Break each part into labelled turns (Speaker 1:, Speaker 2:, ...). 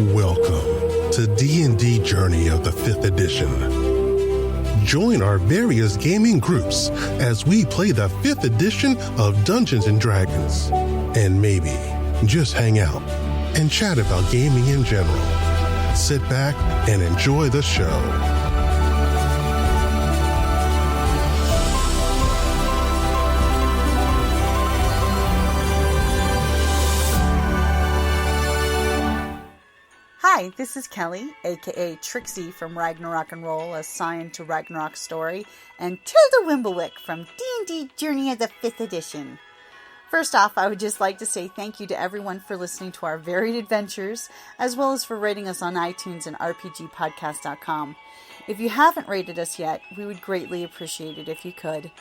Speaker 1: Welcome to D&D Journey of the 5th edition. Join our various gaming groups as we play the 5th edition of Dungeons & Dragons. And maybe just hang out and chat about gaming in general. Sit back and enjoy the show.
Speaker 2: Hi, this is Kelly, aka Trixie from Ragnarok and Roll, assigned to Ragnarok Story, and Tilda Wimblewick from D&D Journey of the 5th edition. First off, I would just like to say thank you to everyone for listening to our varied adventures, as well as for rating us on iTunes and RPGpodcast.com. If you haven't rated us yet, we would greatly appreciate it if you could.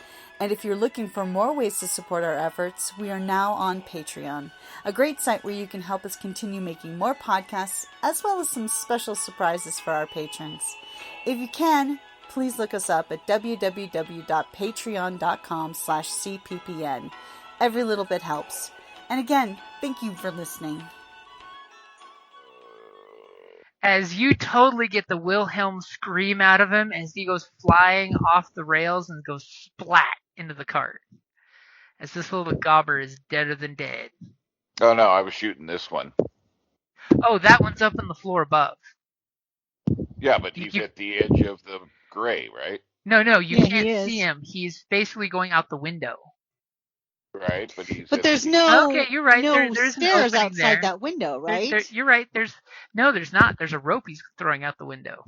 Speaker 2: And if you're looking for more ways to support our efforts, we are now on Patreon, a great site where you can help us continue making more podcasts, as well as some special surprises for our patrons. If you can, please look us up at www.patreon.com/cppn. Every little bit helps. And again, thank you for listening.
Speaker 3: As you totally get the Wilhelm scream out of him as he goes flying off the rails and goes splat into the cart. As this little gobber is deader than dead.
Speaker 4: Oh no, I was shooting this one.
Speaker 3: Oh, that one's up on the floor above.
Speaker 4: Yeah, but he's at the edge of the gray, right?
Speaker 3: No, you can't see him. He's basically going out the window.
Speaker 4: Right,
Speaker 5: but there's no.
Speaker 3: Okay, you're right.
Speaker 5: There's stairs outside that window, right?
Speaker 3: You're right. There's not. There's a rope he's throwing out the window.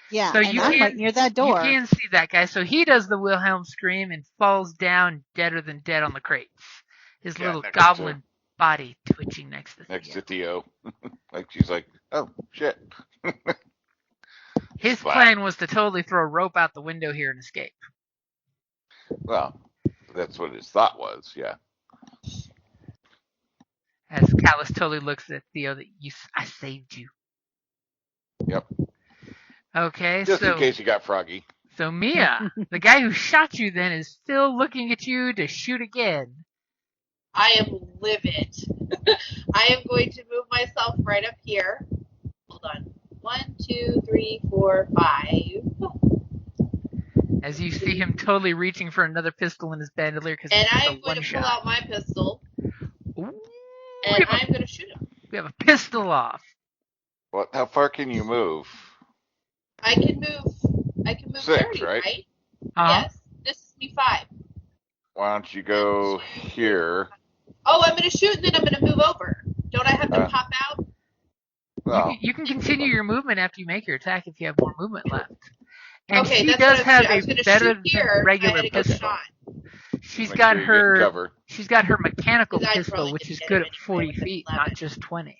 Speaker 5: Yeah,
Speaker 3: so
Speaker 5: and I'm right near that door.
Speaker 3: You can see that guy. So he does the Wilhelm scream and falls down deader than dead on the crates. His little goblin body twitching next to
Speaker 4: Theo. Like she's like, oh shit.
Speaker 3: His plan was to totally throw a rope out the window here and escape.
Speaker 4: Well, that's what his thought was, yeah.
Speaker 3: As Callus totally looks at Theo, I saved you.
Speaker 4: Yep.
Speaker 3: Okay,
Speaker 4: Just in case you got froggy.
Speaker 3: So Mia, the guy who shot you then is still looking at you to shoot again.
Speaker 6: I am livid. I am going to move myself right up here. Hold on. 1, 2, 3, 4, 5.
Speaker 3: As you see him totally reaching for another pistol in his bandolier.
Speaker 6: And I'm going to pull out my pistol.
Speaker 3: Ooh,
Speaker 6: and I'm going to shoot him.
Speaker 3: We have a pistol off.
Speaker 4: What? How far can you move?
Speaker 6: I can move
Speaker 4: 6,
Speaker 6: 30,
Speaker 4: right?
Speaker 6: Uh-huh. Yes. This is me 5.
Speaker 4: Why don't you go here?
Speaker 6: Oh, I'm going to shoot and then I'm going to move over. Don't I have to pop out?
Speaker 4: Well,
Speaker 3: you can continue your movement after you make your attack if you have more movement left. And
Speaker 6: okay,
Speaker 3: she
Speaker 6: that's
Speaker 3: does
Speaker 6: what
Speaker 3: have
Speaker 6: I
Speaker 3: a better than regular pistol. She's got her mechanical pistol, which is good at 40 feet, not just 20.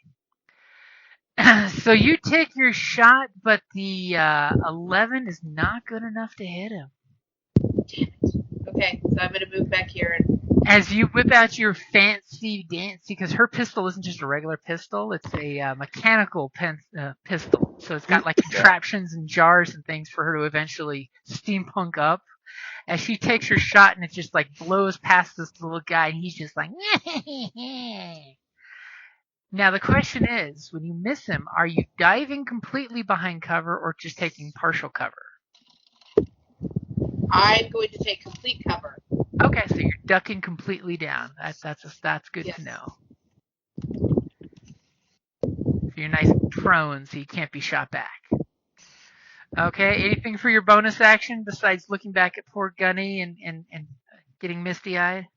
Speaker 3: So you take your shot, but the 11 is not good enough to hit him.
Speaker 6: Damn it. Okay, so I'm going to move back here.
Speaker 3: As you whip out your fancy dancy, because her pistol isn't just a regular pistol, it's a mechanical pistol. So it's got like contraptions and jars and things for her to eventually steampunk up. As she takes her shot and it just like blows past this little guy and he's just like, Now the question is, when you miss him, are you diving completely behind cover or just taking partial cover?
Speaker 6: I'm going to take complete cover.
Speaker 3: Okay, so you're ducking completely down. That's good to know. So you're nice and prone, so you can't be shot back. Okay, anything for your bonus action besides looking back at poor Gunny and getting misty-eyed?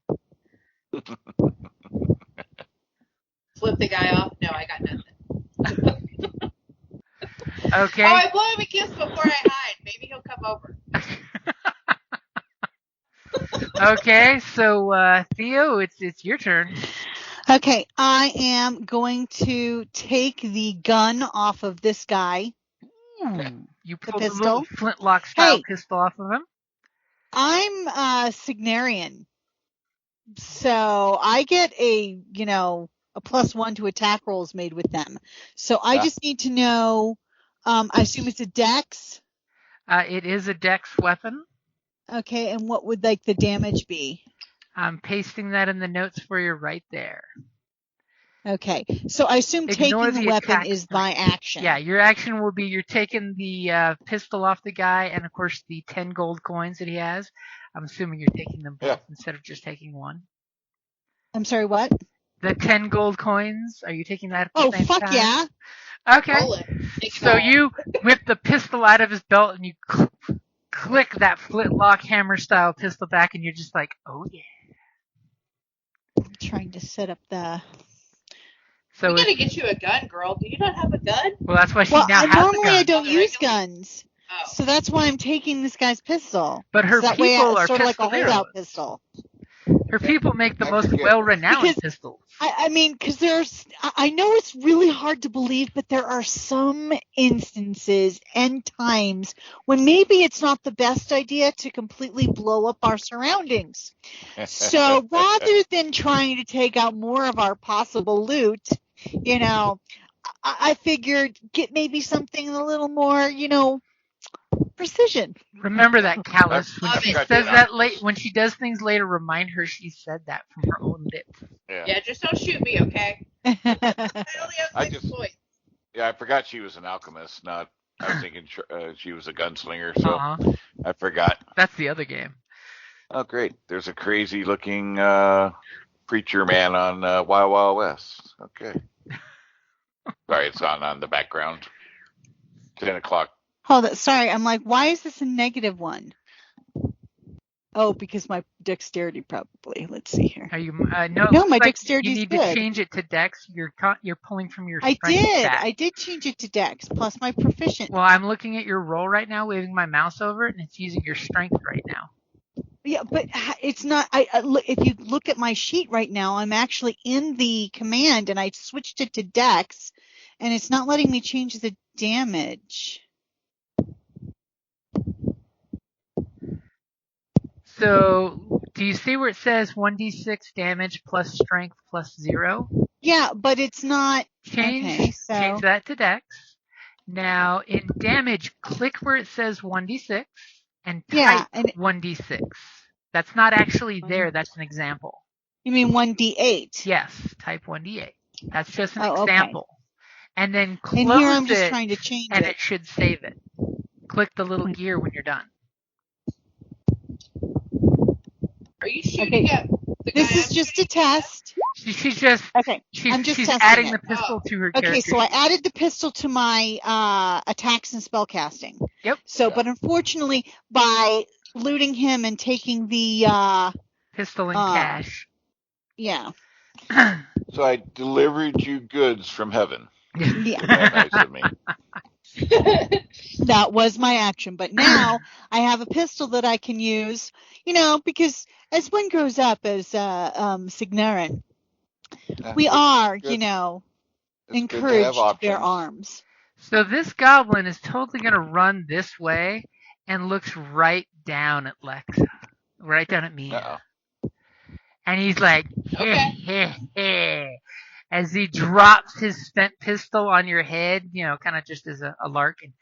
Speaker 6: Flip the guy off? No, I got nothing.
Speaker 3: Okay.
Speaker 6: Oh, I blow him a kiss before I hide. Maybe he'll come over.
Speaker 3: Okay, so Theo, it's your turn.
Speaker 5: Okay, I am going to take the gun off of this guy.
Speaker 3: You pulled the little flintlock style pistol off of him?
Speaker 5: I'm Signarian. So I get a +1 to attack rolls made with them. So I just need to know, I assume it's a dex?
Speaker 3: It is a dex weapon.
Speaker 5: Okay, and what would the damage be?
Speaker 3: I'm pasting that in the notes for you right there.
Speaker 5: Okay, so I assume
Speaker 3: Ignore
Speaker 5: taking the
Speaker 3: the
Speaker 5: weapon
Speaker 3: attack
Speaker 5: is
Speaker 3: spree.
Speaker 5: my action.
Speaker 3: Yeah, your action will be you're taking the pistol off the guy, and of course the 10 gold coins that he has. I'm assuming you're taking them both instead of just taking one.
Speaker 5: I'm sorry, what?
Speaker 3: The 10 gold coins, are you taking that at the same
Speaker 5: fuck
Speaker 3: time?
Speaker 5: yeah.
Speaker 3: Okay.
Speaker 6: Roll it. Take
Speaker 3: So
Speaker 6: it all.
Speaker 3: you whip the pistol out of his belt and you click that flintlock hammer style pistol back, and you're just like, oh yeah.
Speaker 5: I'm trying to set up the...
Speaker 3: So
Speaker 6: we gotta get you a gun, girl. Do you not have a gun?
Speaker 3: well, that's why she now has a
Speaker 5: normally
Speaker 3: gun.
Speaker 5: I don't
Speaker 6: Oh,
Speaker 5: use
Speaker 6: regular?
Speaker 5: guns.
Speaker 6: Oh.
Speaker 5: So that's why I'm taking this guy's pistol.
Speaker 3: But her
Speaker 5: that way
Speaker 3: people
Speaker 5: it's
Speaker 3: are
Speaker 5: sort of like a
Speaker 3: pistoleros.
Speaker 5: holdout pistol.
Speaker 3: Her people make the
Speaker 4: I
Speaker 3: most
Speaker 4: forget.
Speaker 3: well-renowned
Speaker 5: Because-
Speaker 3: pistols.
Speaker 5: I mean, because I know it's really hard to believe, but there are some instances and times when maybe it's not the best idea to completely blow up our surroundings. So rather than trying to take out more of our possible loot, I figured get maybe something a little more, precision.
Speaker 3: Remember that, Callus. When
Speaker 6: Love
Speaker 3: she
Speaker 6: it.
Speaker 3: says that when she does things later, remind her she said that from her own lips.
Speaker 6: Yeah, just don't shoot me, okay? I only have 6 points.
Speaker 4: I forgot she was an alchemist. I was thinking she was a gunslinger, so I forgot.
Speaker 3: That's the other game.
Speaker 4: Oh, great. There's a crazy looking preacher man on Wild Wild West. Okay. Sorry, it's on the background. 10 o'clock.
Speaker 5: Sorry, I'm like, why is this a -1? Oh, because my dexterity probably. Let's see here.
Speaker 3: Are you?
Speaker 5: No, my dexterity
Speaker 3: you
Speaker 5: is
Speaker 3: need
Speaker 5: good.
Speaker 3: to change it to Dex. You're pulling from your
Speaker 5: I
Speaker 3: strength
Speaker 5: did.
Speaker 3: stat.
Speaker 5: I did change it to Dex plus my proficient.
Speaker 3: Well, I'm looking at your roll right now, waving my mouse over it, and it's using your strength right now.
Speaker 5: Yeah, but it's not. If you look at my sheet right now, I'm actually in the command, and I switched it to Dex, and it's not letting me change the damage.
Speaker 3: So, do you see where it says 1d6 damage plus strength plus 0?
Speaker 5: Yeah, but it's not.
Speaker 3: Change that to Dex. Now, in damage, click where it says 1d6 and type 1d6. That's not actually there. That's an example.
Speaker 5: You mean 1d8?
Speaker 3: Yes, type 1d8. That's just an
Speaker 5: Oh,
Speaker 3: example. Okay. And then close
Speaker 5: and here I'm just
Speaker 3: it,
Speaker 5: trying to change
Speaker 3: and
Speaker 5: it.
Speaker 3: it should save it. Click the little gear when you're done.
Speaker 6: Are you shooting at the guy?
Speaker 5: This is just a test.
Speaker 3: She's just
Speaker 5: okay.
Speaker 3: She's adding the pistol to her character.
Speaker 5: Okay, so I added the pistol to my attacks and spellcasting.
Speaker 3: Yep.
Speaker 5: So, but unfortunately, by looting him and taking the
Speaker 3: pistol and cash.
Speaker 5: Yeah.
Speaker 4: So I delivered you goods from heaven.
Speaker 5: Yeah.
Speaker 4: Nice of me.
Speaker 5: That was my action, but now I have a pistol that I can use, because as one grows up as Signarin, we are, encouraged to bear arms.
Speaker 3: So this goblin is totally going to run this way and looks right down at Lexa, right down at me. And he's like, as he drops his spent pistol on your head, kind of just as a lark, and,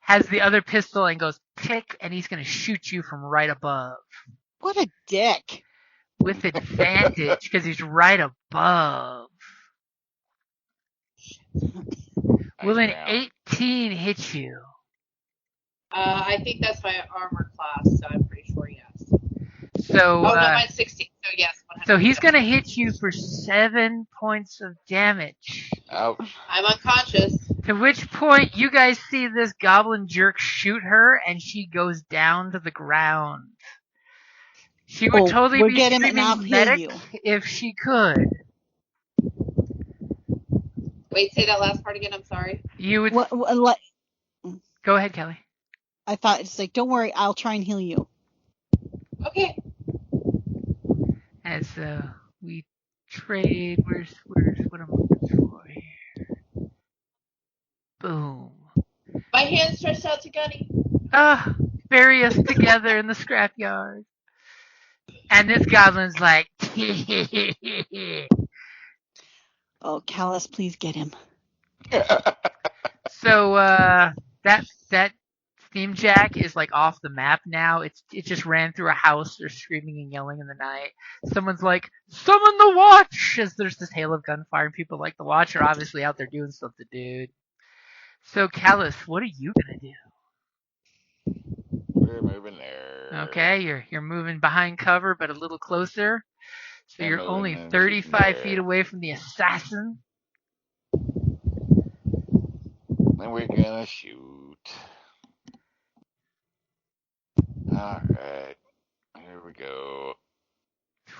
Speaker 3: has the other pistol and goes, pick, and he's going to shoot you from right above.
Speaker 5: What a dick.
Speaker 3: With advantage, because he's right above. Will an 18 hit you?
Speaker 6: I think that's my armor class, so I'm pretty sure yes.
Speaker 3: So,
Speaker 6: no, mine's 16, so yes. 100%.
Speaker 3: So he's going to hit you for 7 points of damage.
Speaker 4: Ouch.
Speaker 6: I'm unconscious.
Speaker 3: To which point you guys see this goblin jerk shoot her, and she goes down to the ground. She would totally be screaming medic if she could.
Speaker 6: Wait, say that last part again. I'm sorry.
Speaker 3: You would. Go ahead, Kelly.
Speaker 5: I thought it's like, don't worry, I'll try and heal you.
Speaker 6: Okay.
Speaker 3: As we trade, where's what I'm looking for here? Boom.
Speaker 6: My hand stretched out to Gunny.
Speaker 3: Bury us together in the scrapyard. And this goblin's like,
Speaker 5: oh, Callus, please get him.
Speaker 3: So that Steamjack is like off the map now. It just ran through a house. They're screaming and yelling in the night. Someone's like, "Summon the watch!" As there's this hail of gunfire, and people like the watch are obviously out there doing stuff to dude. So, Callus, what are you gonna do?
Speaker 4: We're moving there.
Speaker 3: Okay, you're moving behind cover, but a little closer. So
Speaker 4: I'm
Speaker 3: you're
Speaker 4: moving
Speaker 3: only
Speaker 4: and
Speaker 3: 35
Speaker 4: shooting
Speaker 3: feet
Speaker 4: there.
Speaker 3: away from the assassin.
Speaker 4: Then we're gonna shoot. Alright. Here we go.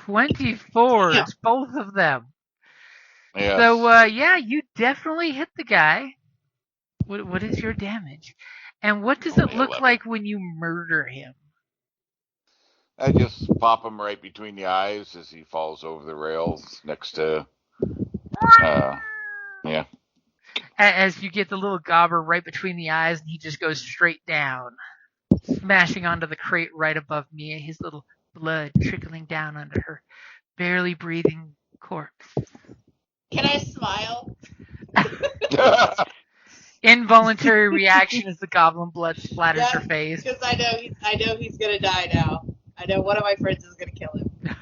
Speaker 3: 24.
Speaker 5: Yeah.
Speaker 3: It's both of them.
Speaker 4: Yes.
Speaker 3: So, yeah, you definitely hit the guy. What is your damage? And what does it
Speaker 4: Only
Speaker 3: look
Speaker 4: 11.
Speaker 3: like when you murder him?
Speaker 4: I just pop him right between the eyes as he falls over the rails next to, yeah.
Speaker 3: As you get the little gobber right between the eyes, and he just goes straight down, smashing onto the crate right above Mia, his little blood trickling down onto her barely breathing corpse.
Speaker 6: Can I smile?
Speaker 3: Involuntary reaction as the goblin blood splatters
Speaker 6: Yeah,
Speaker 3: her face.
Speaker 6: Because I know he's gonna die now. I know one of my friends is gonna kill him.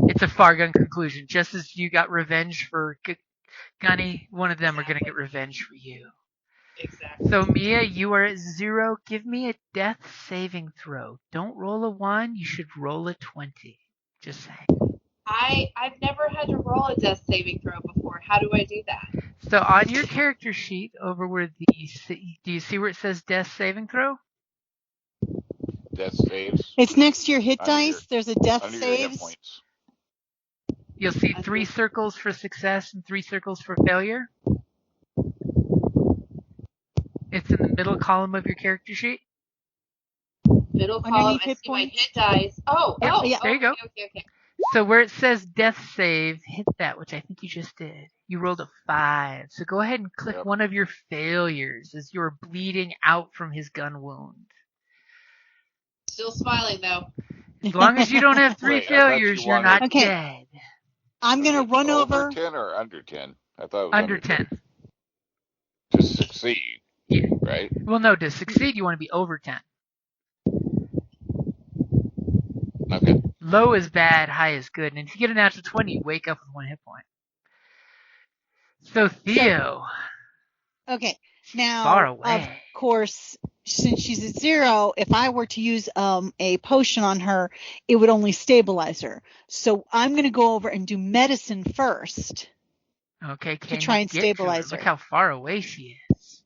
Speaker 3: It's a foregone conclusion. Just as you got revenge for Gunny, one of them are going to get revenge for you.
Speaker 6: Exactly.
Speaker 3: So, Mia, you are at 0. Give me a death saving throw. Don't roll a 1. You should roll a 20. Just saying.
Speaker 6: I've never had to roll a death saving throw before. How do I do that?
Speaker 3: So, on your character sheet, over where do you see where it says death saving throw?
Speaker 4: Death saves.
Speaker 5: It's next to your hit
Speaker 4: Under
Speaker 5: dice.
Speaker 4: your-
Speaker 5: There's a death
Speaker 4: Under your hit
Speaker 5: saves.
Speaker 4: points.
Speaker 3: You'll see 3 circles for success and 3 circles for failure. It's in the middle column of your character sheet.
Speaker 6: Middle column.
Speaker 5: Underneath
Speaker 6: I
Speaker 5: hit
Speaker 6: see my
Speaker 5: points.
Speaker 6: hit dice. Oh,
Speaker 3: Yep,
Speaker 6: oh,
Speaker 3: yeah, there you go.
Speaker 6: Okay.
Speaker 3: So where it says death save, hit that, which I think you just did. You rolled a 5. So go ahead and click
Speaker 4: Yep.
Speaker 3: one of your failures as you're bleeding out from his gun wound.
Speaker 6: Still smiling though.
Speaker 3: As long as you don't have 3
Speaker 4: Wait, I thought
Speaker 3: failures,
Speaker 4: you
Speaker 3: you're not
Speaker 5: wanted- Okay.
Speaker 3: dead.
Speaker 5: I'm gonna run over.
Speaker 4: 10 or under 10? I thought it was
Speaker 3: Under 10.
Speaker 4: To succeed,
Speaker 3: Yeah.
Speaker 4: right?
Speaker 3: Well, no, to succeed, you want to be over 10.
Speaker 4: Okay.
Speaker 3: Low is bad, high is good. And if you get a natural 20, you wake up with 1 hit point. So, Theo,
Speaker 5: Okay.
Speaker 3: far
Speaker 5: Now,
Speaker 3: away.
Speaker 5: of course, since she's at 0, if I were to use a potion on her, it would only stabilize her. So I'm going to go over and do medicine first.
Speaker 3: Okay, can
Speaker 5: try
Speaker 3: you
Speaker 5: and
Speaker 3: get to
Speaker 5: stabilize
Speaker 3: Look
Speaker 5: her.
Speaker 3: how far away she is.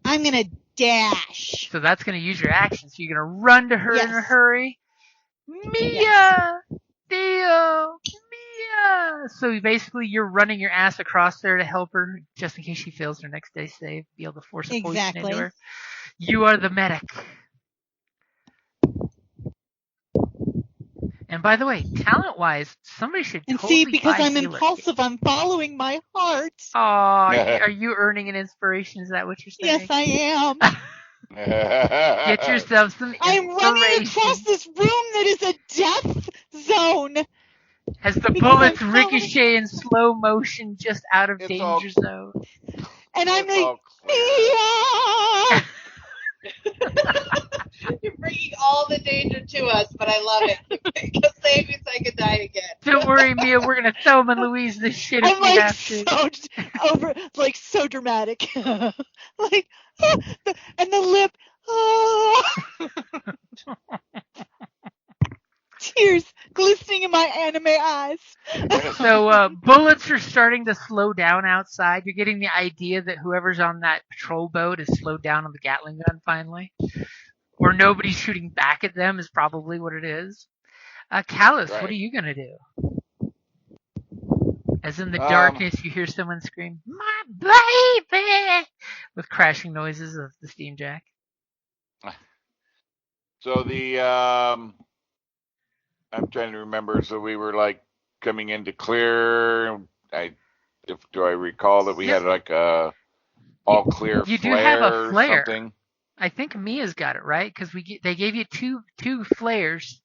Speaker 5: I'm going to dash.
Speaker 3: So that's going to use your action. So you're going to run to her in a
Speaker 5: Yes.
Speaker 3: hurry. Mia! Theo! Mia! So basically you're running your ass across there to help her, just in case she fails her next day save, be able to force a poison
Speaker 5: Exactly.
Speaker 3: into her. You are the medic. And by the way, talent-wise, somebody should
Speaker 5: And
Speaker 3: totally
Speaker 5: see, because
Speaker 3: buy
Speaker 5: I'm
Speaker 3: healer.
Speaker 5: impulsive, I'm following my heart.
Speaker 3: Aw, are you earning an inspiration? Is that what you're saying?
Speaker 5: Yes, I am.
Speaker 3: Get yourself some
Speaker 5: I'm running
Speaker 3: inspiration.
Speaker 5: across this room that is a death zone.
Speaker 3: As the
Speaker 5: because
Speaker 3: bullets
Speaker 5: I'm following-
Speaker 3: ricochet in slow motion just out of
Speaker 4: It's
Speaker 3: danger zone.
Speaker 5: And I'm
Speaker 4: It's
Speaker 5: like,
Speaker 4: all clear.
Speaker 5: Mia!
Speaker 6: You're bringing all the danger to us, but I love it. Because save me so I can die again.
Speaker 3: Don't worry, Mia. We're gonna Thelma and Louise this shit if
Speaker 5: I'm
Speaker 3: we
Speaker 5: like
Speaker 3: have to.
Speaker 5: so dramatic. Like, and the lip. Ah. Tears glistening in my anime eyes.
Speaker 3: So bullets are starting to slow down outside. You're getting the idea that whoever's on that patrol boat is slowed down on the Gatling gun finally, or nobody's shooting back at them is probably what it is. Callus,
Speaker 4: Right.
Speaker 3: what are you gonna do? As in the
Speaker 4: Um,
Speaker 3: darkness, you hear someone scream, "My baby!" with crashing noises of the steam jack.
Speaker 4: So I'm trying to remember. So we were like coming into clear. Do I recall that we
Speaker 3: Yep.
Speaker 4: had like a all clear
Speaker 3: You do
Speaker 4: flare
Speaker 3: have a flare.
Speaker 4: or something?
Speaker 3: I think Mia's got it right because they gave you two flares.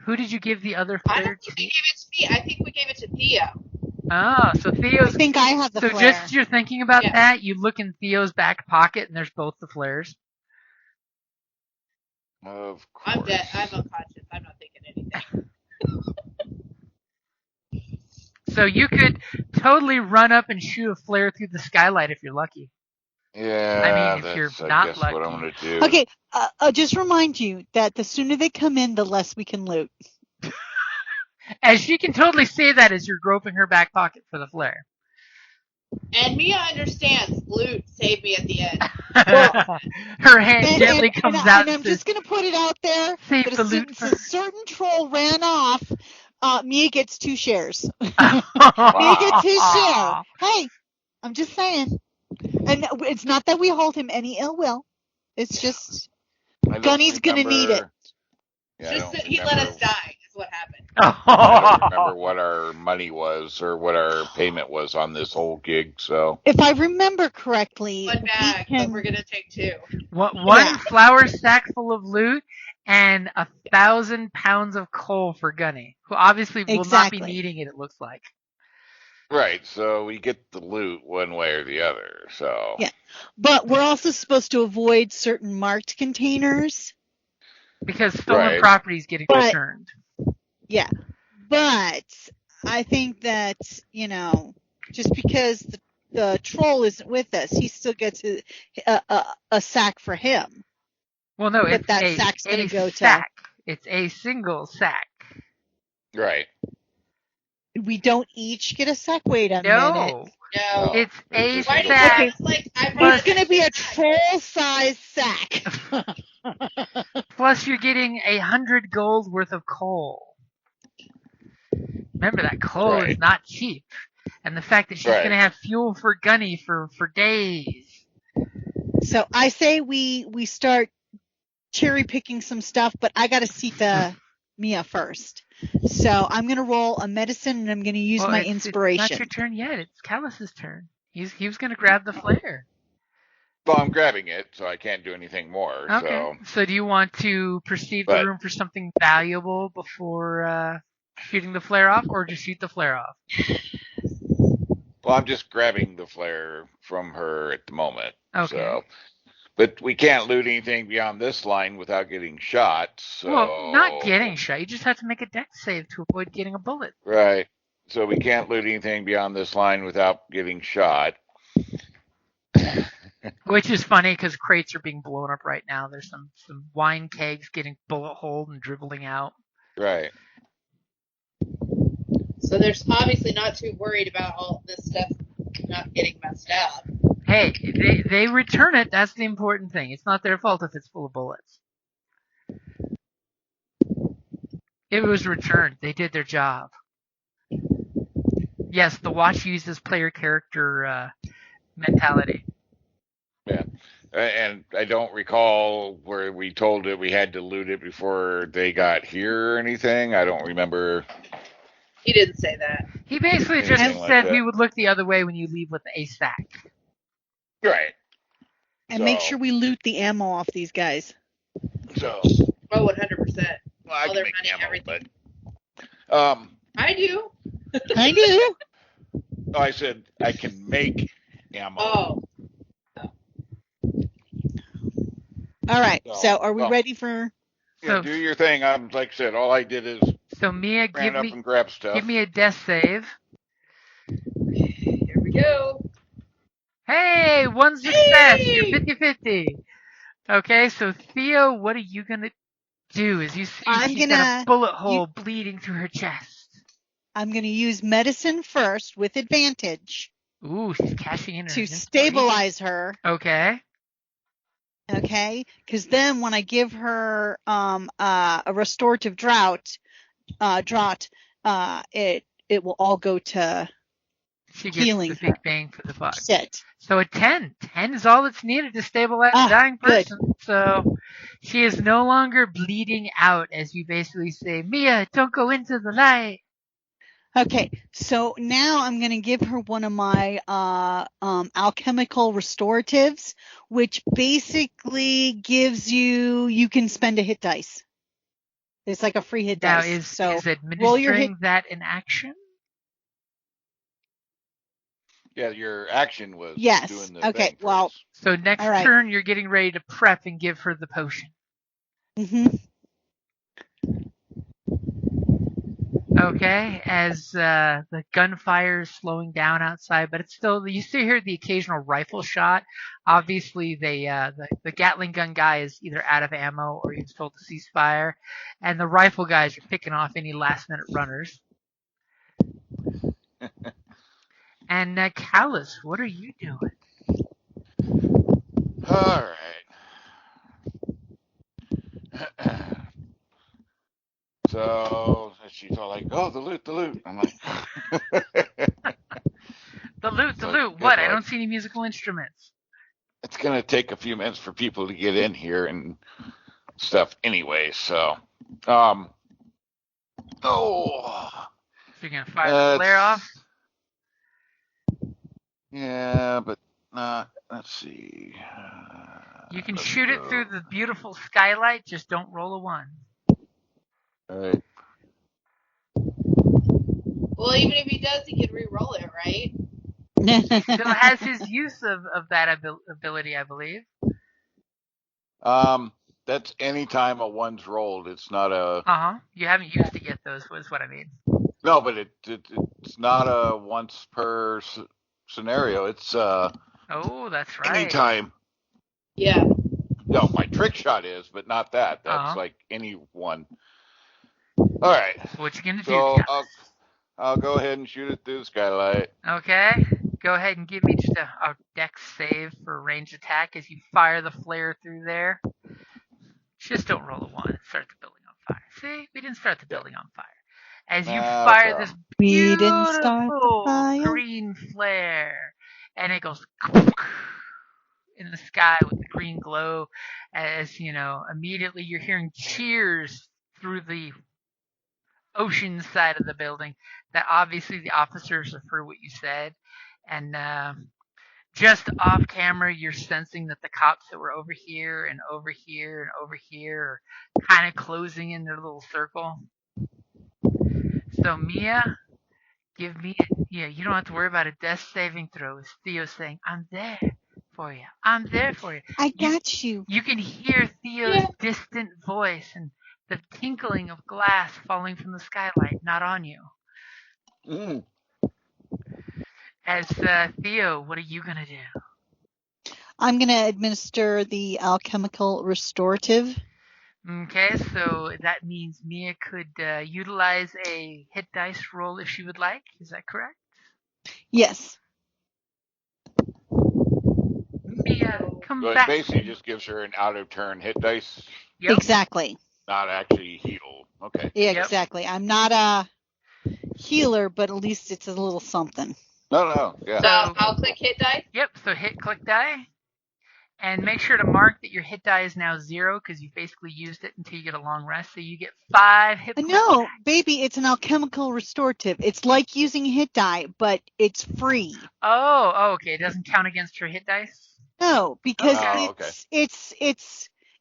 Speaker 3: Who did you give the other
Speaker 6: I
Speaker 3: flare
Speaker 6: don't think
Speaker 3: to?
Speaker 6: we gave it to me. I think we gave it to Theo.
Speaker 3: Ah, so
Speaker 5: I
Speaker 3: Theo's.
Speaker 5: think I have the
Speaker 3: So
Speaker 5: flare.
Speaker 3: just as you're thinking about
Speaker 6: Yeah.
Speaker 3: that, you look in Theo's back pocket and there's both the flares.
Speaker 4: Of course.
Speaker 6: I'm dead. I'm unconscious. I'm not thinking anything.
Speaker 3: So you could totally run up and shoot a flare through the skylight if you're lucky.
Speaker 4: Yeah,
Speaker 3: I mean, if
Speaker 4: that's,
Speaker 3: you're
Speaker 4: I
Speaker 3: not
Speaker 4: guess,
Speaker 3: lucky.
Speaker 4: what I'm going to do.
Speaker 5: Okay, just remind you that the sooner they come in, the less we can loot.
Speaker 3: As she can totally say that as you're groping her back pocket for the flare.
Speaker 6: And Mia understands. Loot saved me at the end.
Speaker 3: Her hand gently comes out
Speaker 5: and I'm
Speaker 3: says,
Speaker 5: just going to put it out there
Speaker 3: save
Speaker 5: that
Speaker 3: the loot
Speaker 5: since a certain troll ran off, Mia gets 2 shares. Mia
Speaker 3: Wow.
Speaker 5: gets his share. Hey, I'm just saying. And it's not that we hold him any ill will. It's just Gunny's going to need it.
Speaker 4: Yeah,
Speaker 6: Just that he let us die is what happened.
Speaker 4: I don't remember what our money was or what our payment was on this whole gig. So
Speaker 5: if I remember correctly,
Speaker 6: 1 bag, but we're gonna take 2.
Speaker 3: One flour sack full of loot and 1,000 pounds of coal for Gunny, who obviously will not be needing it. It looks like.
Speaker 4: Right, so we get the loot one way or the other. So
Speaker 5: yeah, but we're also supposed to avoid certain marked containers
Speaker 3: because stolen property is getting returned.
Speaker 5: Yeah, but I think that just because the troll isn't with us, he still gets a sack for him.
Speaker 3: Well, no,
Speaker 5: but that sack's going to go
Speaker 3: sack. It's a single sack.
Speaker 4: Right.
Speaker 5: We don't each get a sack. Wait a minute.
Speaker 6: No.
Speaker 3: It's a sack.
Speaker 5: Okay. It's going to be a troll-sized sack.
Speaker 3: Plus, you're getting 100 gold worth of coal. Remember that coal is not cheap, and the fact that she's going to have fuel for Gunny for days.
Speaker 5: So I say we start cherry picking some stuff, but I got to see the Mia first. So I'm going to roll a medicine, and I'm going to use my inspiration.
Speaker 3: It's not your turn yet. It's Callus's turn. He was going to grab the flare.
Speaker 4: Well, I'm grabbing it, so I can't do anything more.
Speaker 3: Okay. So do you want to perceive the room for something valuable before shooting the flare off, or just shoot the flare off?
Speaker 4: Well, I'm just grabbing the flare from her at the moment.
Speaker 3: Okay.
Speaker 4: So, but we can't loot anything beyond this line without getting shot. So.
Speaker 3: Well, not getting shot. You just have to make a dex save to avoid getting a bullet.
Speaker 4: Right. So we can't loot anything beyond this line without getting shot.
Speaker 3: Which is funny because crates are being blown up right now. There's some wine kegs getting bullet holed and dribbling out.
Speaker 4: Right.
Speaker 6: So they're obviously not too worried about all this stuff not getting messed up.
Speaker 3: Hey, they return it. That's the important thing. It's not their fault if it's full of bullets. It was returned. They did their job. Yes, the watch uses player character mentality.
Speaker 4: Yeah. And I don't recall where we told it we had to loot it before they got here or anything. I don't remember.
Speaker 6: He didn't say that.
Speaker 3: He basically just said we would look the other way when you leave with a sack.
Speaker 4: Right.
Speaker 5: And make sure we loot the ammo off these guys.
Speaker 4: So.
Speaker 6: Oh, 100%.
Speaker 4: Well, I can make ammo,
Speaker 6: everything.
Speaker 4: But,
Speaker 6: I do.
Speaker 5: I do.
Speaker 4: Oh, I said I can make ammo.
Speaker 6: Oh.
Speaker 5: All right. So are we ready for?
Speaker 4: Yeah, do your thing. Like I said, all I did is.
Speaker 3: So Mia,
Speaker 4: and grab stuff.
Speaker 3: Give me a death save.
Speaker 6: Here we go.
Speaker 3: Hey, one success. You're 50-50. Okay, so Theo, what are you gonna do? As you see, she's got a bullet hole bleeding through her chest.
Speaker 5: I'm gonna use medicine first with advantage.
Speaker 3: Ooh, she's cashing in her
Speaker 5: to stabilize her.
Speaker 3: Okay.
Speaker 5: Okay, because then when I give her a restorative draught, it will all go to healing.
Speaker 3: She gets the big bang for the buck.
Speaker 5: Sit.
Speaker 3: So a 10. 10 is all that's needed to stabilize a dying person. Good. So she is no longer bleeding out, as you basically say, Mia, don't go into the light.
Speaker 5: Okay, so now I'm going to give her one of my alchemical restoratives, which basically gives you can spend a hit dice. It's like a free hit dice.
Speaker 3: Now, is administering that an action?
Speaker 4: Yeah, your action was doing the
Speaker 5: okay,
Speaker 4: thing
Speaker 5: well.
Speaker 3: So next turn, you're getting ready to prep and give her the potion.
Speaker 5: Mm-hmm.
Speaker 3: Okay, as the gunfire is slowing down outside, but it's still you still hear the occasional rifle shot. Obviously, the Gatling gun guy is either out of ammo or he's told to cease fire, and the rifle guys are picking off any last minute runners. And Callus, what are you doing?
Speaker 4: All right. So she's all like, "Oh, the loot, the loot." I'm like,
Speaker 3: The loot, the
Speaker 4: so,
Speaker 3: loot.
Speaker 4: good
Speaker 3: What? I
Speaker 4: luck.
Speaker 3: don't see any musical instruments.
Speaker 4: It's gonna take a few minutes for people to get in here and stuff anyway. So, oh,
Speaker 3: So you're gonna fire the flare off?
Speaker 4: Yeah, but let's see.
Speaker 3: You can
Speaker 4: Let's
Speaker 3: shoot it
Speaker 4: go.
Speaker 3: through the beautiful skylight. Just don't roll a 1.
Speaker 4: All right.
Speaker 6: Well, even if he does, he can re-roll it, right?
Speaker 3: Still has his use of that ability, I believe.
Speaker 4: That's any time a 1's rolled. It's not a.
Speaker 3: You haven't used it yet, though, is what I mean.
Speaker 4: No, but it's not a once per scenario. It's
Speaker 3: Oh, that's right.
Speaker 4: anytime.
Speaker 6: Yeah.
Speaker 4: No, my trick shot is, but not that. That's like any one. All right.
Speaker 3: What you gonna
Speaker 4: So
Speaker 3: do?
Speaker 4: I'll go ahead and shoot it through the skylight.
Speaker 3: Okay. Go ahead and give me just a dex save for ranged attack as you fire the flare through there. Just don't roll a 1 and start the building on fire. See, we didn't start the building on fire. As you fire this
Speaker 5: We didn't start the
Speaker 3: beautiful
Speaker 5: fire.
Speaker 3: green flare, and it goes in the sky with the green glow, as you know, immediately you're hearing cheers through the ocean side of the building. That obviously the officers have heard what you said, and just off camera, you're sensing that the cops that were over here and over here and over here are kind of closing in their little circle. So Mia, give me you don't have to worry about a death saving throw. It's Theo saying, "I'm there for you. I'm there for you."
Speaker 5: I got you.
Speaker 3: You can hear Theo's distant voice and the tinkling of glass falling from the skylight, not on you.
Speaker 4: Mm.
Speaker 3: As Theo, what are you gonna do?
Speaker 5: I'm going to administer the alchemical restorative.
Speaker 3: Okay, so that means Mia could utilize a hit dice roll if she would like. Is that correct?
Speaker 5: Yes.
Speaker 3: Mia, come
Speaker 4: So it
Speaker 3: back.
Speaker 4: basically just gives her an out of turn hit dice.
Speaker 3: Yep.
Speaker 5: Exactly.
Speaker 4: Not actually heal. Okay.
Speaker 5: Yeah, exactly. I'm not a healer, but at least it's a little something.
Speaker 4: No. Yeah.
Speaker 6: So I'll click hit die.
Speaker 3: Yep, so click die. And make sure to mark that your hit die is now 0 because you basically used it until you get a long rest. So you get 5 hit points.
Speaker 5: No, baby, it's an alchemical restorative. It's like using hit die, but it's free.
Speaker 3: Oh, okay. It doesn't count against her hit dice?
Speaker 5: No, because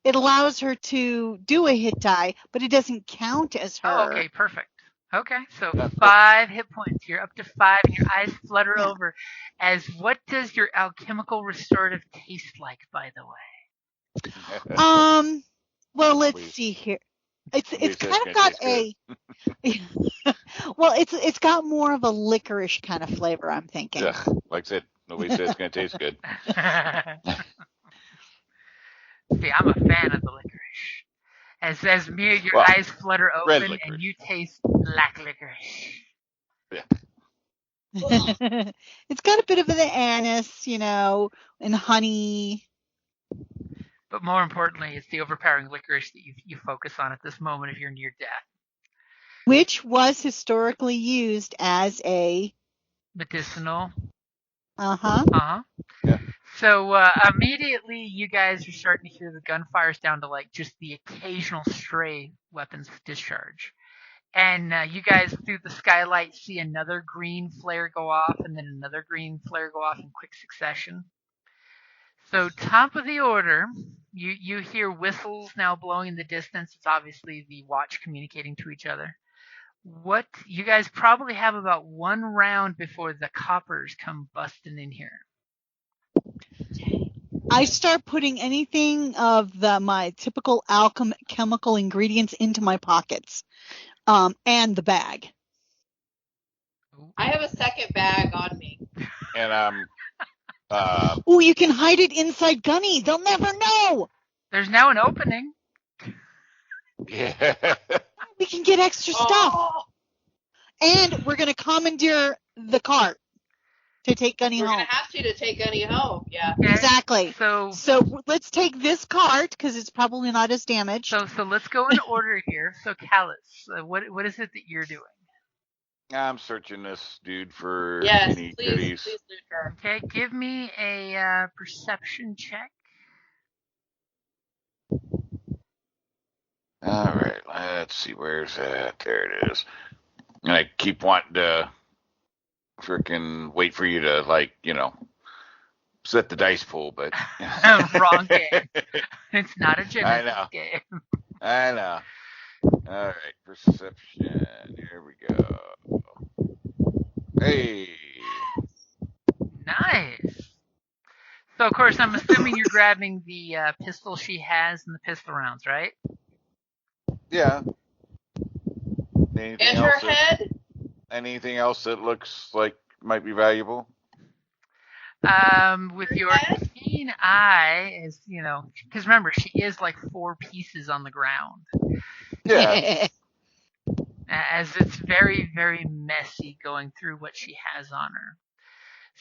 Speaker 5: it allows her to do a hit die, but it doesn't count as her.
Speaker 3: Oh, okay, perfect. Okay, so 5 hit points. You're up to 5, and your eyes flutter over. As what does your alchemical restorative taste like, by the way?
Speaker 5: Well, let's see here. It's kind of got a well, it's got more of a licorice kind of flavor, I'm thinking.
Speaker 4: Yeah, like I said, nobody said it's going to taste good.
Speaker 3: See, I'm a fan of the licorice. As Mia, your eyes flutter open and you taste black licorice.
Speaker 4: Yeah.
Speaker 5: It's got a bit of the anise, and honey.
Speaker 3: But more importantly, it's the overpowering licorice that you focus on at this moment if you're near death.
Speaker 5: Which was historically used as a
Speaker 3: medicinal.
Speaker 5: Yeah.
Speaker 3: So immediately you guys are starting to hear the gunfires down to like just the occasional stray weapons discharge. And you guys through the skylight see another green flare go off and then another green flare go off in quick succession. So top of the order, you hear whistles now blowing in the distance. It's obviously the watch communicating to each other. What you guys probably have about 1 round before the coppers come busting in here.
Speaker 5: I start putting anything of my typical chemical ingredients into my pockets, and the bag.
Speaker 6: I have a second bag on me.
Speaker 4: And I'm.
Speaker 5: Oh, you can hide it inside Gunny. They'll never know.
Speaker 3: There's now an opening.
Speaker 4: Yeah.
Speaker 5: We can get extra stuff.
Speaker 6: Oh,
Speaker 5: And we're going to commandeer the cart to take Gunny
Speaker 6: we're
Speaker 5: home.
Speaker 6: going to have to take Gunny home. Yeah.
Speaker 3: Okay.
Speaker 5: Exactly.
Speaker 3: So
Speaker 5: let's take this cart because it's probably not as damaged.
Speaker 3: So let's go in order here. So Callus, what is it that you're doing?
Speaker 4: I'm searching this dude for
Speaker 6: Yes,
Speaker 4: any
Speaker 6: please
Speaker 4: goodies.
Speaker 6: loot her.
Speaker 3: Okay, give me a perception check.
Speaker 4: All right, let's see. Where's that? There it is. And I keep wanting to freaking wait for you to, set the dice pool, but.
Speaker 3: Wrong game. It's not a Genesis game.
Speaker 4: I know. All right, perception. Here we go. Hey.
Speaker 3: Nice. So, of course, I'm assuming you're grabbing the pistol she has and the pistol rounds, right?
Speaker 4: Yeah.
Speaker 6: And her head?
Speaker 4: Anything else that looks like might be valuable?
Speaker 3: With your keen eye, as you know, because remember, she is like 4 pieces on the ground.
Speaker 4: Yeah.
Speaker 3: As it's very, very messy going through what she has on her.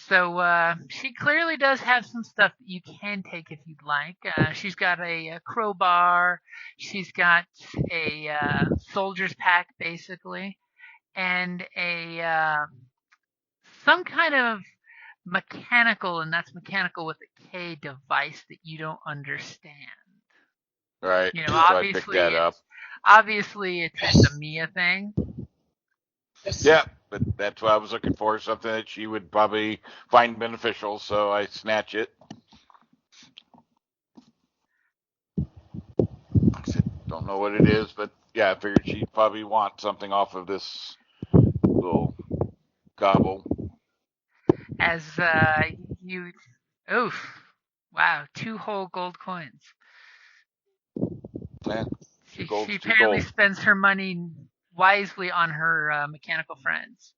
Speaker 3: So she clearly does have some stuff that you can take if you'd like. She's got a crowbar. She's got a soldier's pack, basically, and a some kind of mechanical, and that's mechanical with a K, device that you don't understand.
Speaker 4: Right.
Speaker 3: You know,
Speaker 4: So I picked that up.
Speaker 3: Obviously, it's a Mia thing.
Speaker 4: Yeah, but that's what I was looking for, something that she would probably find beneficial, so I snatch it. Don't know what it is, but yeah, I figured she'd probably want something off of this little gobble.
Speaker 3: As you, oof, wow, 2 whole gold coins.
Speaker 4: Yeah,
Speaker 3: She
Speaker 4: gold's 2
Speaker 3: apparently
Speaker 4: gold.
Speaker 3: spends her money wisely on her mechanical friends.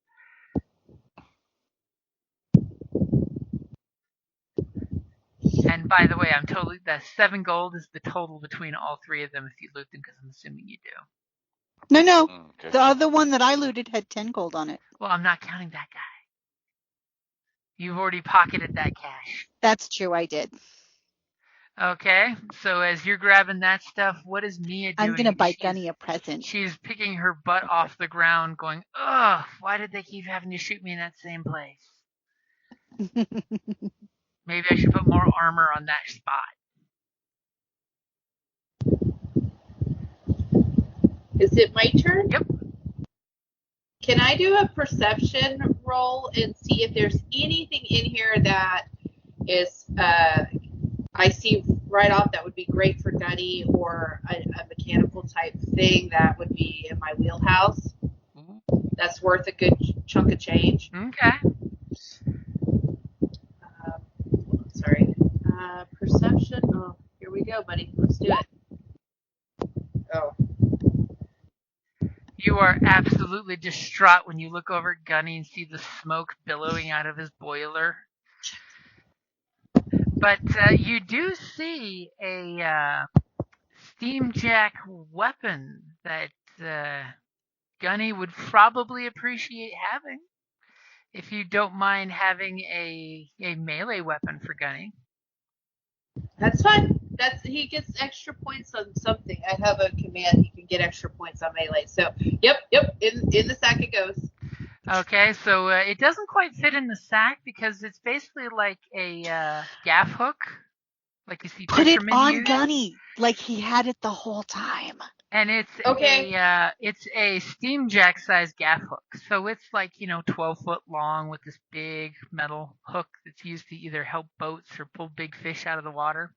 Speaker 3: And by the way, that 7 gold is the total between all 3 of them if you loot them, because I'm assuming you do.
Speaker 5: No.
Speaker 4: Okay.
Speaker 5: The other one that I looted had 10 gold on it.
Speaker 3: Well, I'm not counting that guy. You've already pocketed that cash.
Speaker 5: That's true, I did.
Speaker 3: Okay, so as you're grabbing that stuff, what is Mia doing?
Speaker 5: I'm going to buy Gunny a present.
Speaker 3: She's picking her butt off the ground going, ugh, why did they keep having to shoot me in that same place? Maybe I should put more armor on that spot.
Speaker 6: Is it my turn?
Speaker 3: Yep.
Speaker 6: Can I do a perception roll and see if there's anything in here that is, I see right off that would be great for Gunny, or a mechanical type thing that would be in my wheelhouse? That's worth a good chunk of change.
Speaker 3: Okay.
Speaker 6: Sorry. Perception. Oh, here we go, buddy. Let's do it. Oh.
Speaker 3: You are absolutely distraught when you look over at Gunny and see the smoke billowing out of his boiler. But you do see a steamjack weapon that Gunny would probably appreciate having. If you don't mind having a melee weapon for Gunny.
Speaker 6: That's fine. He gets extra points on something. I have a command. He can get extra points on melee. So, yep. In the sack it goes.
Speaker 3: Okay, so it doesn't quite fit in the sack because it's basically like a gaff hook, like you see.
Speaker 5: Put it on
Speaker 3: use.
Speaker 5: Gunny, like he had it the whole time.
Speaker 3: And it's
Speaker 6: okay.
Speaker 3: It's a steamjack size gaff hook, so it's like 12 foot long with this big metal hook that's used to either help boats or pull big fish out of the water.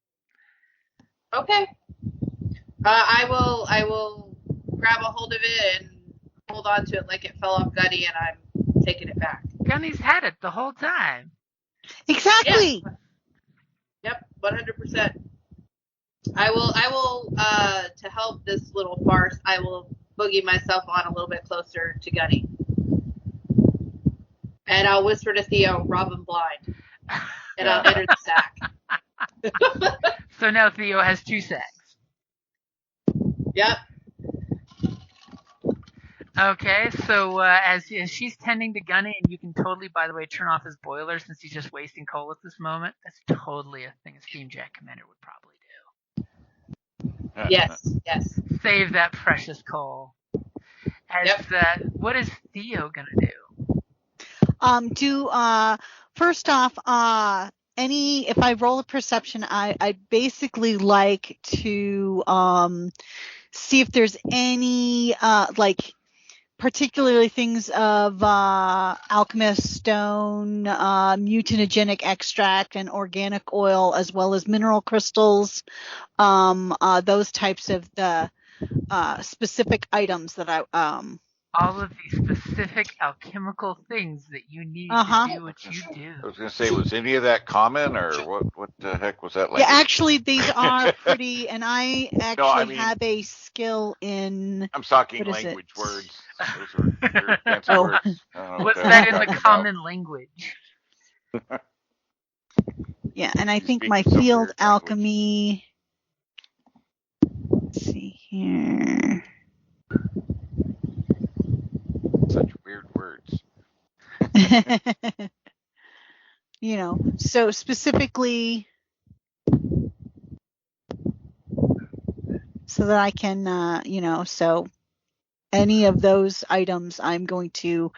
Speaker 6: Okay. I will grab a hold of it and hold on to it like it fell off Gunny, and I'm taking it back.
Speaker 3: Gunny's had it the whole time.
Speaker 5: Exactly.
Speaker 6: Yeah. Yep, 100%. I will, to help this little farce, I will boogie myself on a little bit closer to Gunny. And I'll whisper to Theo, rob him blind. And I'll enter the sack.
Speaker 3: So now Theo has 2 sacks.
Speaker 6: Yep.
Speaker 3: Okay, so as she's tending to Gunny, and you can totally, by the way, turn off his boiler since he's just wasting coal at this moment. That's totally a thing a Steamjack commander would probably do.
Speaker 6: Yes.
Speaker 3: Save that precious coal. What is Theo gonna do?
Speaker 5: First off, if I roll a perception, I basically like to see if there's any particularly things of alchemist stone, mutagenic extract, and organic oil, as well as mineral crystals, those types of the specific items that I
Speaker 3: all of these specific alchemical things that you need to do what you do.
Speaker 4: I was going to say, was any of that common, or what the heck was that like?
Speaker 5: Yeah, actually, these are pretty, and I actually have a skill in...
Speaker 4: I'm talking language words. Those are very fancy words.
Speaker 3: What's that in the common language?
Speaker 5: Yeah, and I think my field alchemy... Let's see here...
Speaker 4: Such weird words.
Speaker 5: So specifically, so that I can, so any of those items I'm going to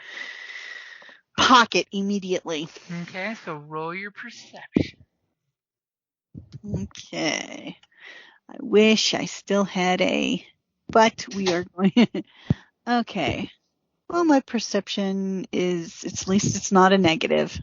Speaker 5: pocket immediately.
Speaker 3: Okay, so roll your perception.
Speaker 5: Okay. I wish I still had but we are going... Okay. Well, my perception is, at least it's not a negative.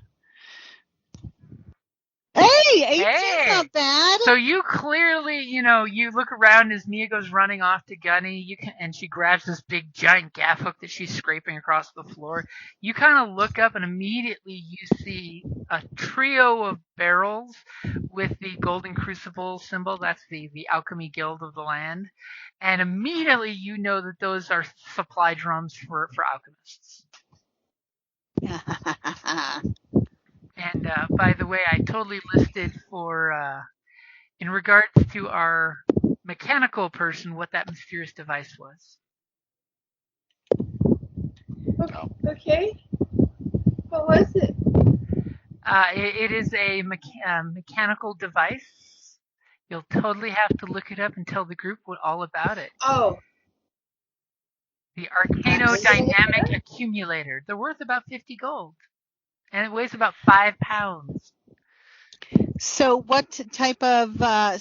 Speaker 5: Hey, 18's not bad.
Speaker 3: So you clearly, you look around as Mia goes running off to Gunny, and she grabs this big giant gaff hook that she's scraping across the floor. You kind of look up and immediately you see a trio of barrels with the golden crucible symbol. That's the alchemy guild of the land. And immediately you know that those are supply drums for alchemists. And by the way, I totally listed for, in regards to our mechanical person, what that mysterious device was.
Speaker 6: Okay. What was it?
Speaker 3: It is a mechanical device. You'll totally have to look it up and tell the group all about it.
Speaker 6: Oh.
Speaker 3: The Arcanodynamic Accumulator. They're worth about 50 gold. And it weighs about 5 pounds.
Speaker 5: So what type of, how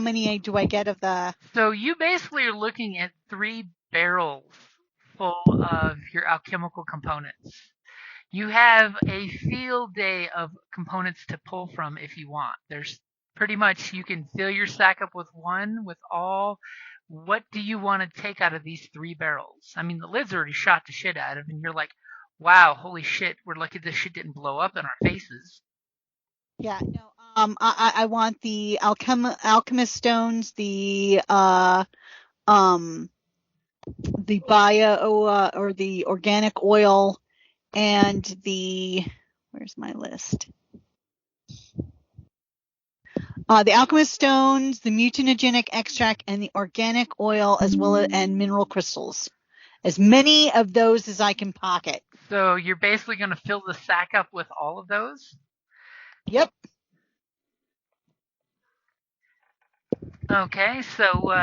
Speaker 5: many do I get of the...
Speaker 3: So you basically are looking at 3 barrels full of your alchemical components. You have a field day of components to pull from if you want. There's pretty much, you can fill your sack up with one, with all. What do you want to take out of these 3 barrels? I mean, the lid's already shot the shit out of, and you're like, wow, holy shit, we're lucky this shit didn't blow up in our faces.
Speaker 5: Yeah, no, I want the alchemist stones, the bio, or the organic oil, and where's my list? The alchemist stones, the mutagenic extract, and the organic oil, as well as, and mineral crystals. As many of those as I can pocket.
Speaker 3: So you're basically going to fill the sack up with all of those?
Speaker 5: Yep.
Speaker 3: Okay, so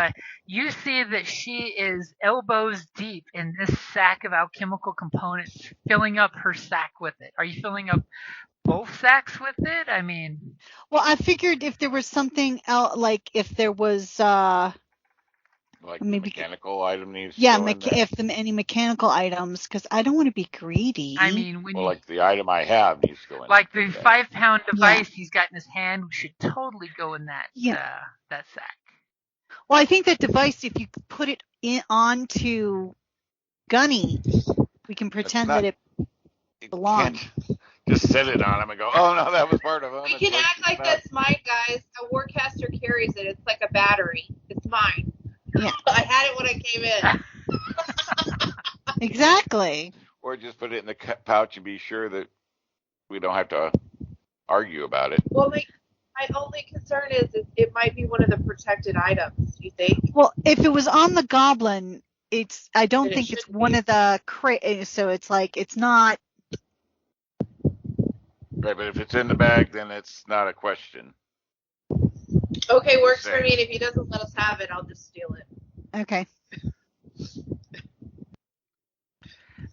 Speaker 3: you see that she is elbows deep in this sack of alchemical components, filling up her sack with it. Are you filling up both sacks with it? I mean...
Speaker 5: Well, I figured if there was something else, like if there was...
Speaker 4: Like
Speaker 5: maybe
Speaker 4: mechanical item needs to
Speaker 5: yeah,
Speaker 4: go in there.
Speaker 5: if any mechanical items, because I don't want to be greedy.
Speaker 3: I mean,
Speaker 4: like the item I have needs to go in
Speaker 3: like
Speaker 4: there.
Speaker 3: the 5-pound device he's got in his hand should totally go in that that sack.
Speaker 5: Well, I think that device, if you put it onto Gunny, we can pretend that it belongs.
Speaker 4: Just set it on him and go, oh, no, that was part of him.
Speaker 6: We can act like that's mine, guys. A warcaster carries it. It's like a battery. It's mine.
Speaker 5: Yeah.
Speaker 6: I had it when I came in.
Speaker 5: Exactly.
Speaker 4: Or just put it in the pouch and be sure that we don't have to argue about it.
Speaker 6: Well, my only concern is it might be one of the protected items, you think?
Speaker 5: Well, if it was on the goblin, I don't
Speaker 6: Then it
Speaker 5: think it's
Speaker 6: shouldn't
Speaker 5: one
Speaker 6: be.
Speaker 5: of the so it's like it's not.
Speaker 4: Right, but if it's in the bag, then it's not a question.
Speaker 6: Okay, works for me. And if he doesn't let us have it, I'll just steal it.
Speaker 5: Okay.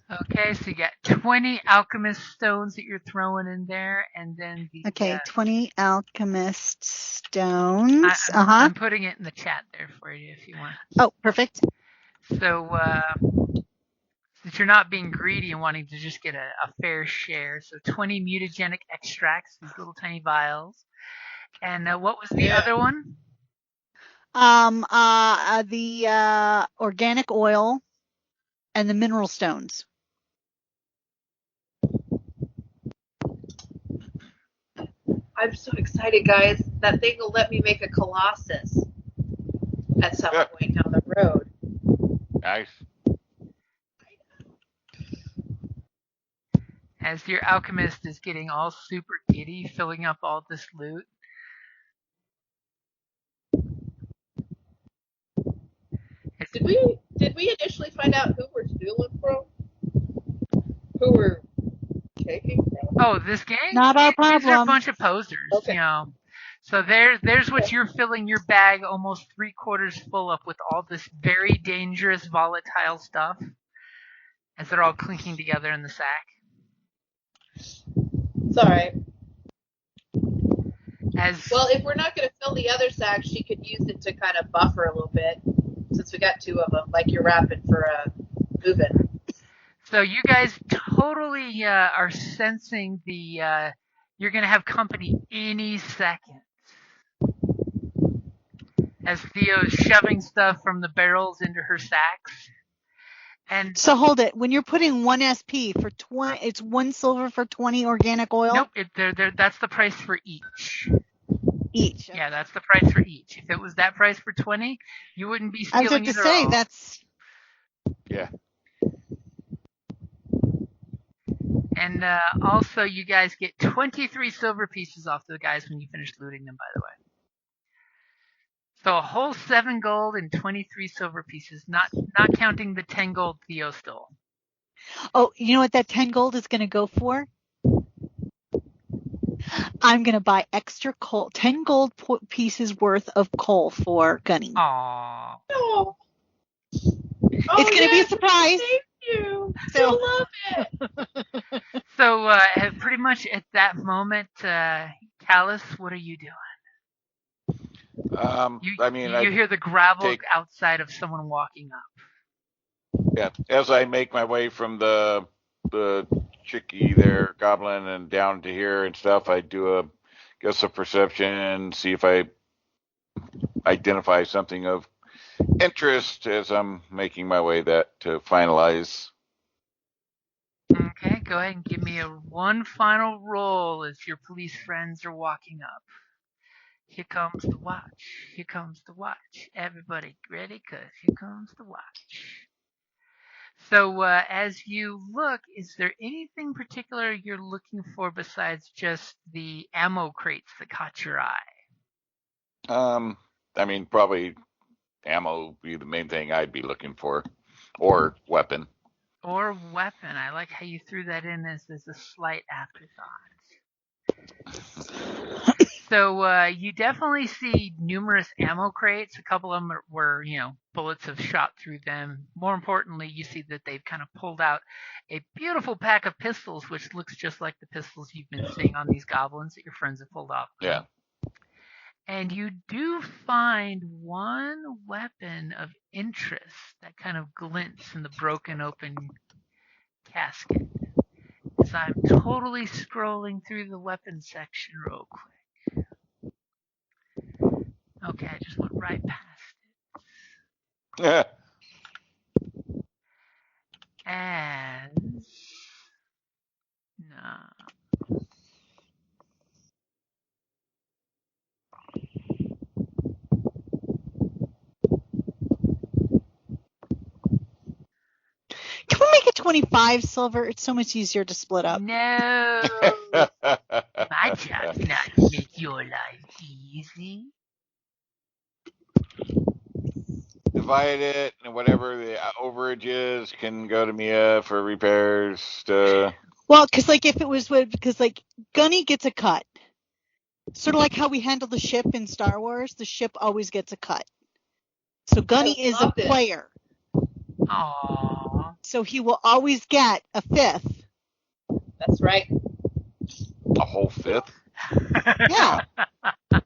Speaker 3: Okay, so you got 20 alchemist stones that you're throwing in there, and then the
Speaker 5: 20 alchemist stones.
Speaker 3: I'm putting it in the chat there for you if you want.
Speaker 5: Oh, perfect.
Speaker 3: So since you're not being greedy and wanting to just get a fair share, so 20 mutagenic extracts, these little tiny vials. And what was the other one?
Speaker 5: The organic oil and the mineral stones.
Speaker 6: I'm so excited, guys. That thing will let me make a colossus at some point down the road.
Speaker 4: Nice.
Speaker 3: As your alchemist is getting all super giddy, filling up all this loot.
Speaker 6: Did we initially find out who we're stealing from? Who we're taking from?
Speaker 3: Oh, this gang?
Speaker 5: Not our problem.
Speaker 3: These are a bunch of posers,
Speaker 6: okay.
Speaker 3: You know. So there's what you're filling your bag almost 3/4 full up with all this very dangerous, volatile stuff as they're all clinking together in the sack.
Speaker 6: It's all right. Well, if we're not going to fill the other sack, she could use it to kind of buffer a little bit, since we got 2 of them, like you're wrapping for moving.
Speaker 3: So you guys totally are sensing the you're going to have company any second. As Theo's shoving stuff from the barrels into her sacks. And
Speaker 5: so hold it. When you're putting 1 SP for 20, it's 1 silver for 20 organic oil?
Speaker 3: Nope, that's the price for each.
Speaker 5: Each.
Speaker 3: Yeah, that's the price for each. If it was that price for 20, you wouldn't be stealing
Speaker 5: I was about to say,
Speaker 3: all.
Speaker 5: that's...
Speaker 4: Yeah.
Speaker 3: And also, you guys get 23 silver pieces off the guys when you finish looting them, by the way. So a whole 7 gold and 23 silver pieces, not counting the 10 gold Theo stole.
Speaker 5: Oh, you know what that 10 gold is going to go for? I'm going to buy extra coal, 10 gold pieces worth of coal for Gunny.
Speaker 3: Aww.
Speaker 6: Oh.
Speaker 5: It's going to be a surprise.
Speaker 6: Thank you.
Speaker 5: So,
Speaker 6: I love it.
Speaker 3: So pretty much at that moment, Callus, what are you doing? You hear the gravel outside of someone walking up.
Speaker 4: Yeah, as I make my way from the chickie there, goblin, and down to here and stuff, I do a perception, see if I identify something of interest as I'm making my way to finalize.
Speaker 3: Okay, go ahead and give me one final roll as your police friends are walking up. Here comes the watch. Here comes the watch. Everybody ready? Because here comes the watch. So as you look, is there anything particular you're looking for besides just the ammo crates that caught your eye?
Speaker 4: Probably ammo would be the main thing I'd be looking for, or weapon.
Speaker 3: Or weapon. I like how you threw that in as a slight afterthought. So you definitely see numerous ammo crates. A couple of them were, bullets have shot through them. More importantly, you see that they've kind of pulled out a beautiful pack of pistols, which looks just like the pistols you've been seeing on these goblins that your friends have pulled off.
Speaker 4: Yeah.
Speaker 3: And you do find one weapon of interest that kind of glints in the broken open casket. As I'm totally scrolling through the weapons section real quick. Okay, I just went right past it. As
Speaker 5: 25 silver. It's so much easier to split up.
Speaker 3: No. My job's not to make your life easy.
Speaker 4: Divide it, and whatever the overage is can go to Mia for repairs.
Speaker 5: Well, because if it was because Gunny gets a cut. Sort of like how we handle the ship in Star Wars, the ship always gets a cut. So Gunny is a player.
Speaker 3: Aww.
Speaker 5: So he will always get a fifth.
Speaker 6: That's right.
Speaker 4: A whole fifth?
Speaker 5: Yeah.
Speaker 6: I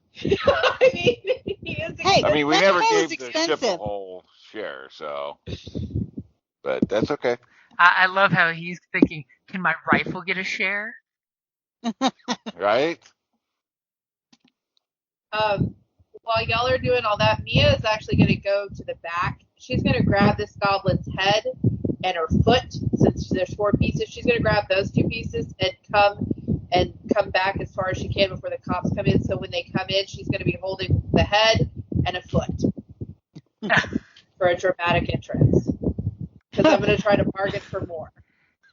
Speaker 6: mean, he is
Speaker 5: Hey,
Speaker 4: I mean, we
Speaker 5: that
Speaker 4: never
Speaker 5: whole
Speaker 4: gave
Speaker 5: is
Speaker 4: the
Speaker 5: expensive.
Speaker 4: ship a whole share, so. But that's okay.
Speaker 3: I love how he's thinking, can my rifle get a share?
Speaker 4: Right?
Speaker 6: While y'all are doing all that, Mia is actually going to go to the back. She's going to grab this goblin's head and her foot, since there's 4 pieces. She's going to grab those 2 pieces and come back as far as she can before the cops come in. So when they come in, she's going to be holding the head and a foot for a dramatic entrance. Because I'm going to try to bargain for more.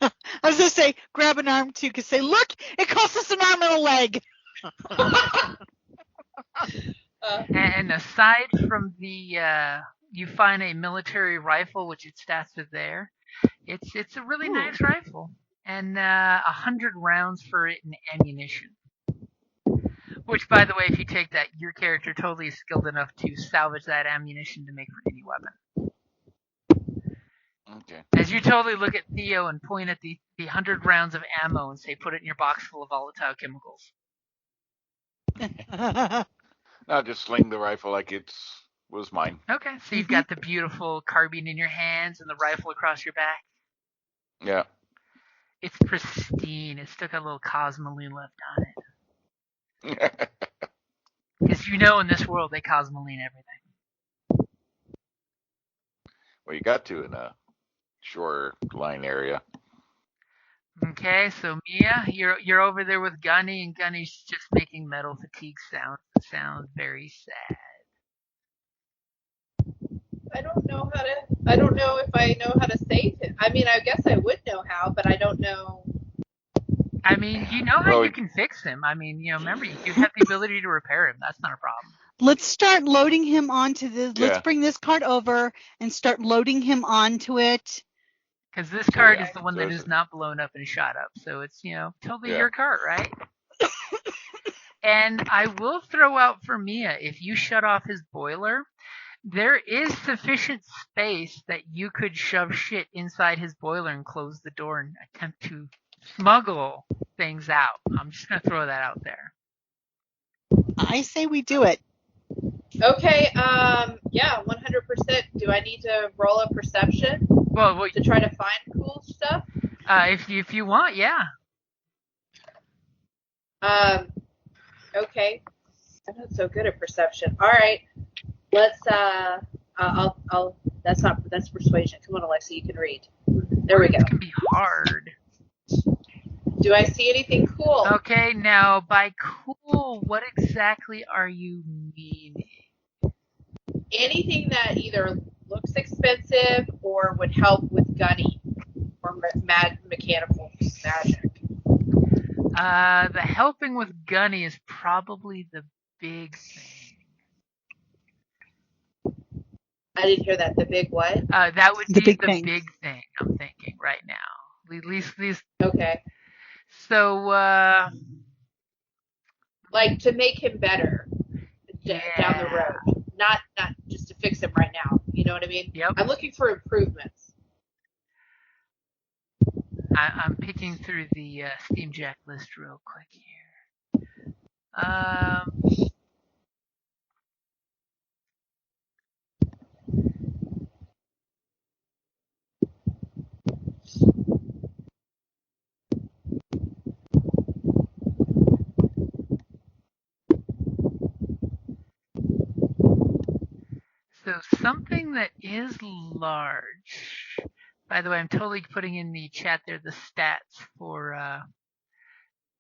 Speaker 5: I was going to say, grab an arm too, because say, look, it costs us an arm and a leg.
Speaker 3: And aside from the, you find a military rifle, which its stats are there. It's a really nice rifle, and 100 rounds for it in ammunition. Which, by the way, if you take that, your character totally is skilled enough to salvage that ammunition to make for any weapon.
Speaker 4: Okay.
Speaker 3: As you totally look at Theo and point at the 100 rounds of ammo and say, put it in your box full of volatile chemicals.
Speaker 4: Now just sling the rifle like it was mine.
Speaker 3: Okay, so you've got the beautiful carbine in your hands and the rifle across your back.
Speaker 4: Yeah.
Speaker 3: It's pristine. It's still got a little cosmoline left on it. Because you know in this world they cosmoline everything.
Speaker 4: Well, you got to in a shoreline area.
Speaker 3: Okay, so Mia, you're over there with Gunny, and Gunny's just making metal fatigue sounds. It sounds very sad.
Speaker 6: I don't know if I know how to save him. I mean, I guess I would know how, but I don't know.
Speaker 3: I mean, you know how you can fix him. I mean, remember, you have the ability to repair him. That's not a problem.
Speaker 5: Let's start loading him onto this.
Speaker 4: Yeah.
Speaker 5: Let's bring this card over and start loading him onto it.
Speaker 3: Because this card is the one that is not blown up and shot up. So it's, totally your card, right? And I will throw out for Mia, if you shut off his boiler, there is sufficient space that you could shove shit inside his boiler and close the door and attempt to smuggle things out. I'm just going to throw that out there.
Speaker 5: I say we do it.
Speaker 6: Okay, yeah, 100%. Do I need to roll a perception to try to find cool stuff?
Speaker 3: If you want, yeah.
Speaker 6: Okay. I'm not so good at perception. All right. Let's that's persuasion. Come on, Alexa, you can read. There we go.
Speaker 3: It can be hard.
Speaker 6: Do I see anything cool?
Speaker 3: Okay, now by cool, what exactly are you meaning?
Speaker 6: Anything that either looks expensive or would help with gunning or mechanical magic.
Speaker 3: The helping with gunny is probably the big thing.
Speaker 6: I didn't hear that. The big what?
Speaker 3: That would
Speaker 5: The
Speaker 3: be
Speaker 5: big
Speaker 3: the
Speaker 5: thing.
Speaker 3: big thing I'm thinking right now. At least.
Speaker 6: Okay.
Speaker 3: So,
Speaker 6: like to make him better down the road, not just to fix him right now. You know what I mean?
Speaker 3: Yep.
Speaker 6: I'm looking for improvements.
Speaker 3: I'm picking through the Steam Jack list real quick here. So something that is large. By the way, I'm totally putting in the chat there the stats for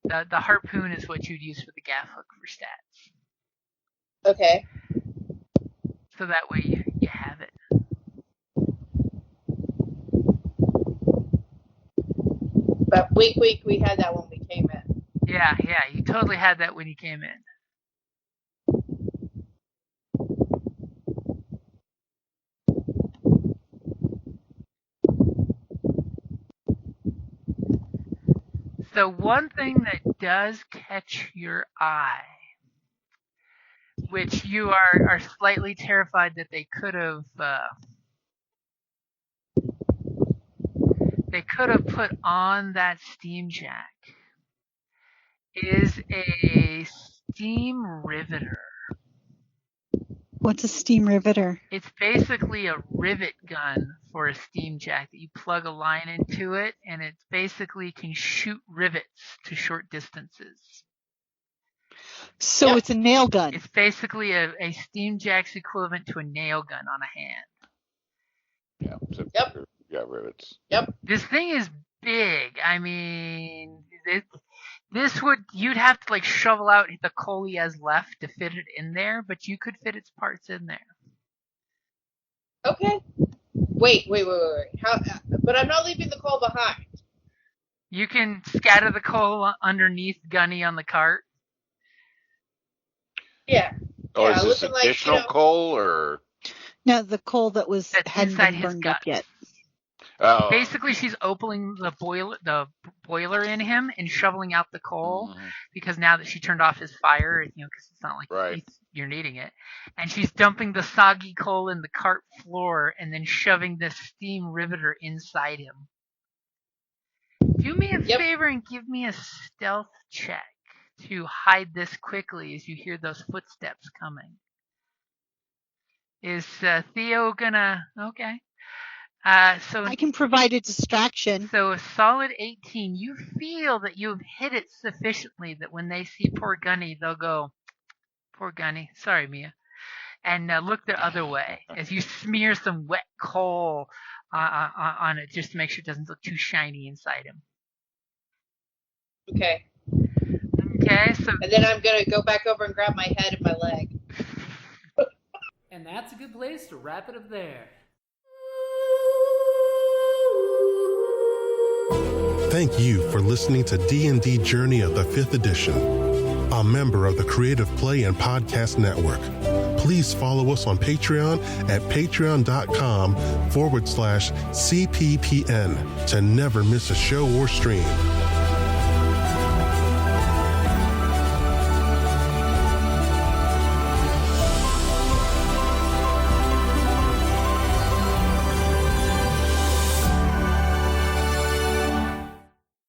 Speaker 3: the harpoon is what you'd use for the gaff hook for stats.
Speaker 6: Okay.
Speaker 3: So that way you have it.
Speaker 6: But wink, wink, we had that when we came in.
Speaker 3: Yeah, you totally had that when you came in. So one thing that does catch your eye, which you are slightly terrified that they could have put on that steam jack, is a steam riveter.
Speaker 5: What's a steam riveter?
Speaker 3: It's basically a rivet gun for a steam jack that you plug a line into it, and it basically can shoot rivets to short distances.
Speaker 5: So it's a nail gun.
Speaker 3: It's basically a steam jack's equivalent to a nail gun on a hand.
Speaker 4: Yeah. So you got rivets.
Speaker 6: Yep.
Speaker 3: This thing is big. I mean, you'd have to like shovel out the coal he has left to fit it in there, but you could fit its parts in there.
Speaker 6: Okay. Wait. How? But I'm not leaving the coal behind.
Speaker 3: You can scatter the coal underneath Gunny on the cart.
Speaker 6: Yeah.
Speaker 4: Oh,
Speaker 6: yeah,
Speaker 4: is this additional coal or?
Speaker 5: No, the coal that hadn't
Speaker 3: inside
Speaker 5: been
Speaker 3: his
Speaker 5: burned up
Speaker 3: guts.
Speaker 5: yet.
Speaker 4: Oh.
Speaker 3: Basically, she's opening the boiler in him and shoveling out the coal because now that she turned off his fire, because it's not like you're needing it, and she's dumping the soggy coal in the cart floor and then shoving the steam riveter inside him. Do me a favor and give me a stealth check to hide this quickly as you hear those footsteps coming. Is Theo gonna? Okay. So
Speaker 5: I can provide a distraction.
Speaker 3: So a solid 18. You feel that you've hit it sufficiently that when they see poor Gunny, they'll go, "Poor Gunny, sorry, Mia," and look the other way as you smear some wet coal on it just to make sure it doesn't look too shiny inside him.
Speaker 6: Okay.
Speaker 3: Okay. So.
Speaker 6: And then I'm gonna go back over and grab my head and my leg.
Speaker 7: And that's a good place to wrap it up there.
Speaker 1: Thank you for listening to D&D Journey of the 5th Edition, a member of the Creative Play and Podcast Network. Please follow us on Patreon at patreon.com/CPPN to never miss a show or stream.